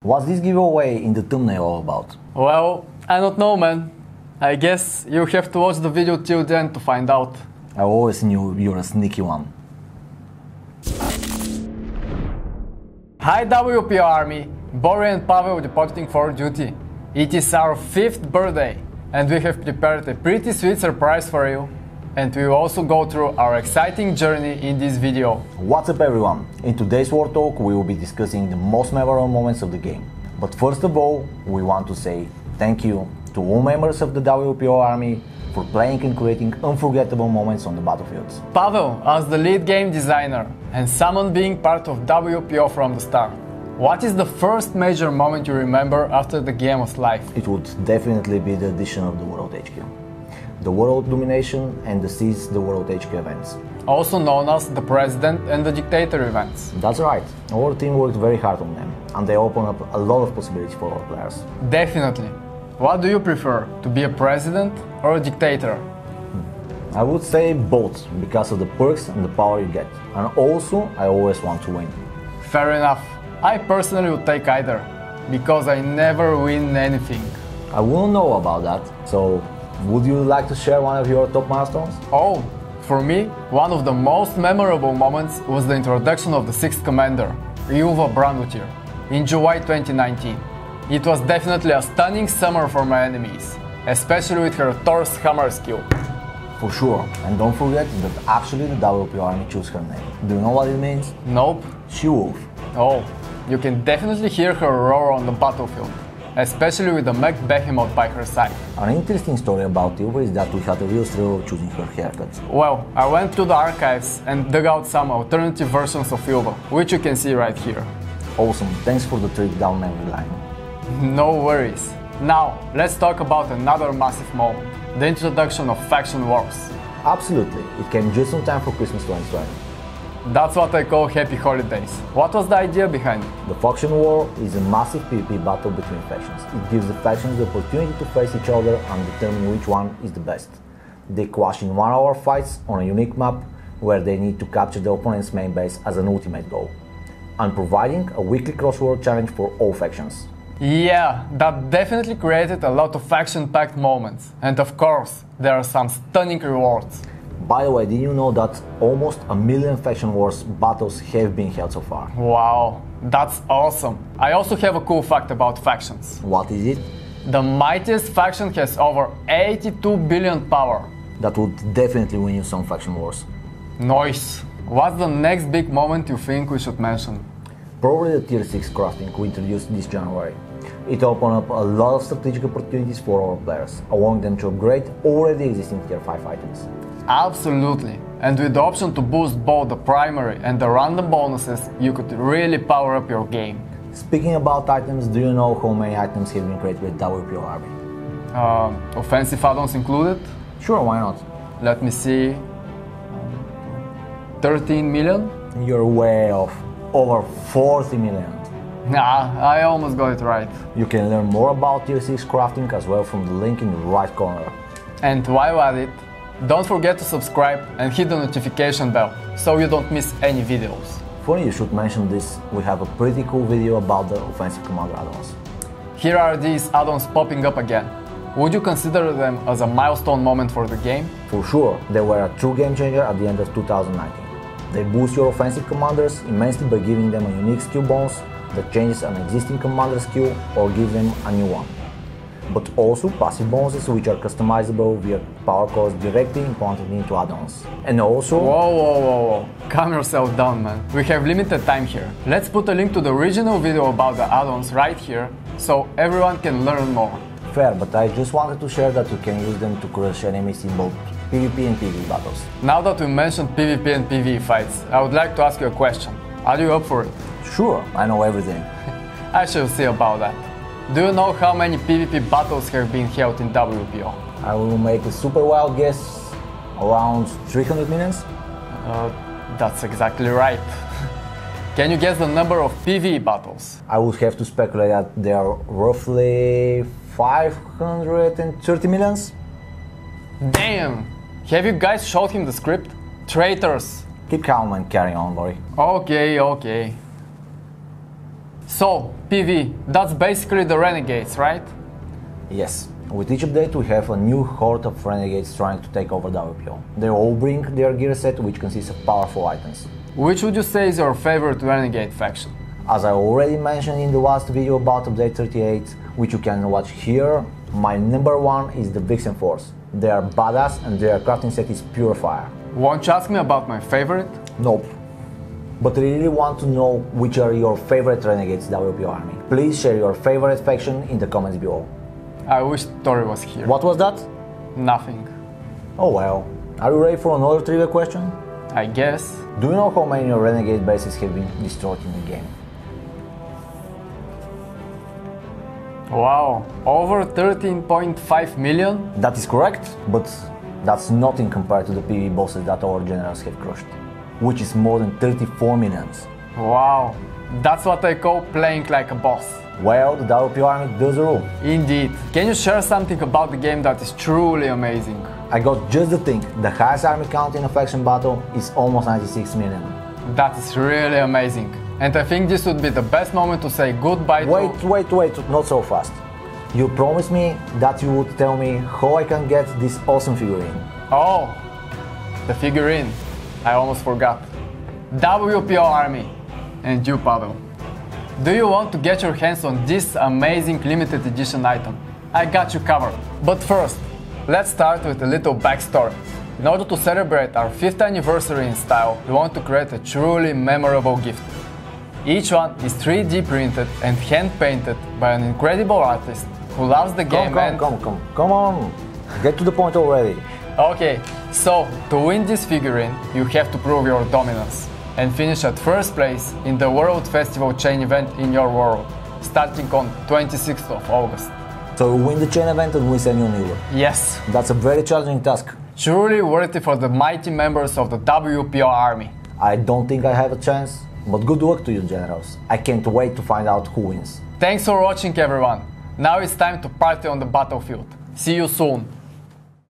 What's this giveaway in the thumbnail all about? Well, I don't know, man. I guess you have to watch the video till the end to find out. I always knew you're a sneaky one. Hi WPO Army, Bori and Pavel departing for duty. It is our 5th birthday and we have prepared a pretty sweet surprise for you. And we will also go through our exciting journey in this video. What's up everyone? In today's War Talk we will be discussing the most memorable moments of the game. But first of all, we want to say thank you to all members of the WPO Army for playing and creating unforgettable moments on the battlefields. Pavel, as the lead game designer, and someone being part of WPO from the start, what is the first major moment you remember after the game was live? It would definitely be the addition of the World HQ. The World Domination and the Seize the World HQ events. Also known as the President and the Dictator events. That's right, our team worked very hard on them, and they open up a lot of possibilities for our players. Definitely. What do you prefer, to be a president or a dictator? I would say both, because of the perks and the power you get, and also I always want to win. Fair enough. I personally would take either, because I never win anything. I wouldn't know about that, so would you like to share one of your top milestones? Oh, for me, one of the most memorable moments was the introduction of the 6th Commander, Ylva Brandutir, in July 2019. It was definitely a stunning summer for my enemies, especially with her Thor's Hammer skill. For sure, and don't forget that actually the WPO Army chose her name. Do you know what it means? Nope. She-Wolf. Oh, you can definitely hear her roar on the battlefield, especially with the mech behemoth by her side. An interesting story about Ylva is that we had a real struggle choosing her haircut. Well, I went to the archives and dug out some alternative versions of Ylva, which you can see right here. Awesome, thanks for the trip down memory line. No worries. Now, let's talk about another massive moment, the introduction of Faction Wars. Absolutely, it came just in time for Christmas 2020. That's what I call happy holidays. What was the idea behind it? The Faction War is a massive PvP battle between factions. It gives the factions the opportunity to face each other and determine which one is the best. They clash in 1-hour fights on a unique map where they need to capture the opponent's main base as an ultimate goal, and providing a weekly crossword challenge for all factions. Yeah, that definitely created a lot of faction-packed moments. And of course, there are some stunning rewards. By the way, did you know that almost 1 million Faction Wars battles have been held so far? Wow, that's awesome. I also have a cool fact about factions. What is it? The mightiest faction has over 82 billion power. That would definitely win you some Faction Wars. Nice. What's the next big moment you think we should mention? Probably the Tier 6 crafting we introduced this January. It opened up a lot of strategic opportunities for our players, allowing them to upgrade already existing Tier 5 items. Absolutely. And with the option to boost both the primary and the random bonuses, you could really power up your game. Speaking about items, do you know how many items have been created with WPO Army? Offensive add-ons included? Sure, why not? Let me see. 13 million? You're way off. Over 40 million. Nah, I almost got it right. You can learn more about Tier 6 crafting as well from the link in the right corner. And while at it, don't forget to subscribe and hit the notification bell so you don't miss any videos. Funny you should mention this, we have a pretty cool video about the Offensive Commander add-ons. Here are these add-ons popping up again. Would you consider them as a milestone moment for the game? For sure, they were a true game changer at the end of 2019. They boost your offensive commanders immensely by giving them a unique skill bonus that changes an existing commander skill or gives them a new one. But also passive bonuses which are customizable via power cores directly implanted into add-ons. And also... Whoa. Calm yourself down, man. We have limited time here. Let's put a link to the original video about the add-ons right here, so everyone can learn more. Fair, but I just wanted to share that you can use them to crush enemies in both PvP and PvE battles. Now that we mentioned PvP and PvE fights, I would like to ask you a question. Are you up for it? Sure, I know everything. I shall see about that. Do you know how many PvP battles have been held in WPO? I will make a super wild guess, around 300 millions? That's exactly right. Can you guess the number of PvE battles? I would have to speculate that there are roughly 530 millions? Damn! Have you guys showed him the script? Traitors! Keep calm and carry on, buddy. Okay. So, PV, that's basically the Renegades, right? Yes. With each update we have a new horde of renegades trying to take over WPO. They all bring their gear set, which consists of powerful items. Which would you say is your favorite Renegade faction? As I already mentioned in the last video about update 38, which you can watch here, my number one is the Vixen Force. They are badass and their crafting set is pure fire. Won't you ask me about my favorite? Nope. But I really want to know which are your favorite Renegades WPO army. Please share your favorite faction in the comments below. I wish Tori was here. What was that? Nothing. Oh well. Are you ready for another trivia question? I guess. Do you know how many Renegade bases have been destroyed in the game? Wow, over 13.5 million? That is correct, but that's nothing compared to the PvE bosses that our generals have crushed, which is more than 34 millions. Wow, that's what I call playing like a boss. Well, the WPO army does the rule. Indeed. Can you share something about the game that is truly amazing? I got just the thing. The highest army count in a faction battle is almost 96 million. That is really amazing. And I think this would be the best moment to say goodbye to... Wait, not so fast. You promised me that you would tell me how I can get this awesome figurine. Oh, the figurine. I almost forgot. WPO Army. And you, Pavel. Do you want to get your hands on this amazing limited edition item? I got you covered. But first, let's start with a little backstory. In order to celebrate our 5th anniversary in style, we want to create a truly memorable gift. Each one is 3D printed and hand painted by an incredible artist who loves the game Come on, get to the point already. Okay, so to win this figurine, you have to prove your dominance and finish at first place in the World Festival chain event in your world, starting on 26th of August. So you win the chain event and win Senior New Year. Yes. That's a very challenging task. Truly worthy for the mighty members of the WPO army. I don't think I have a chance, but good luck to you, generals. I can't wait to find out who wins. Thanks for watching, everyone. Now it's time to party on the battlefield. See you soon.